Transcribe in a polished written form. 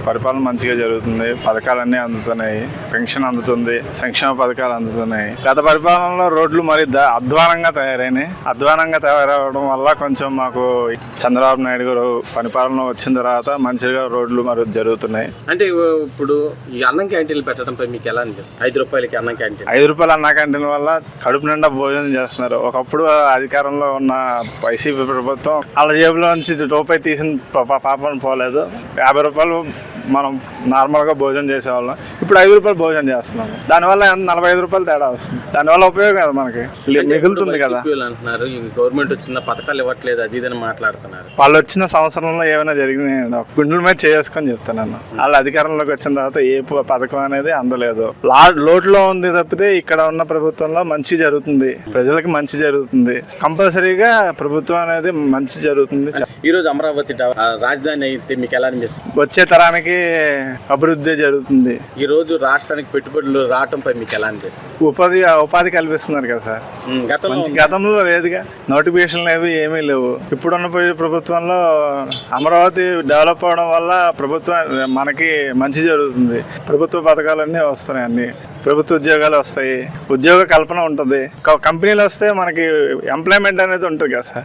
పరిపాలన మంచిగా జరుగుతుంది, పథకాలన్నీ అందుతున్నాయి, పెన్షన్ అందుతుంది, సంక్షేమ పథకాలు అందుతున్నాయి. గత పరిపాలనలో రోడ్లు మరి అధ్వానంగా తయారైనాయి. అధ్వానంగా తయారవడం వల్ల కొంచెం మాకు చంద్రబాబు నాయుడు గారు పరిపాలన వచ్చిన తర్వాత మంచిగా రోడ్లు మరి జరుగుతున్నాయి. అంటే ఇప్పుడు ఈ అన్నం క్యాంటీన్లు పెట్టడంపై మీకు ఎలా అనిపిస్తుంది? 5 రూపాయలకి అన్నం క్యాంటీన్, 5 రూపాయల అన్న క్యాంటీన్ వల్ల కడుపు నిండా భోజనం చేస్తున్నారు. ఒకప్పుడు అధికారంలో ఉన్న వైసీపీ ప్రభుత్వం వాళ్ళ జేబులో నుంచి రూపాయి తీసిన పాపం పోలేదు. 50 రూపాయలు మనం నార్మల్గా భోజనం చేసేవాళ్ళం, ఇప్పుడు 5 రూపాయలు భోజనం చేస్తున్నాము. దానివల్ల 45 రూపాయలు తేడా వస్తుంది. దానివల్ల ఉపయోగం కదా, మనకి మిగులుతుంది కదా. అంటున్నారు గవర్నమెంట్ వచ్చిన పథకాలు ఇవ్వట్లేదు, అది ఇదని మాట్లాడుతున్నారు. వాళ్ళు వచ్చిన సంవత్సరంలో ఏమైనా జరిగినాయి గుండెల మీద చేసుకొని చెప్తాను. వాళ్ళు అధికారంలోకి వచ్చిన తర్వాత ఏ పథకం అనేది అందలేదు. లోటులో ఉంది తప్పితే ఇక్కడ ఉన్న ప్రభుత్వంలో మంచి జరుగుతుంది, ప్రజలకు మంచి జరుగుతుంది. కంపల్సరీగా ప్రభుత్వం అనేది మంచి జరుగుతుంది. ఈ రోజు అమరావతి రాజధాని అయితే మీకు ఎలా అనిపిస్తుంది? వచ్చే తరానికి అభివృద్ధి జరుగుతుంది. ఈ రోజు రాష్ట్రానికి పెట్టుబడులు రావటంపై మీకు ఎలా అనిపిస్తుంది? ఉపాధి కల్పిస్తున్నారు కదా సార్. గతంలో లేదుగా, నోటిఫికేషన్లు ఏమీ లేవు. ఇప్పుడున్న ప్రభుత్వంలో అమరావతి డెవలప్ అవడం వల్ల ప్రభుత్వం మనకి మంచి జరుగుతుంది. ప్రభుత్వ పథకాలన్నీ వస్తున్నాయి, అన్ని ప్రభుత్వ ఉద్యోగాలు వస్తాయి, ఉద్యోగ కల్పన ఉంటుంది, కంపెనీలు వస్తే మనకి ఎంప్లాయ్మెంట్ అనేది ఉంటుంది కదా సార్.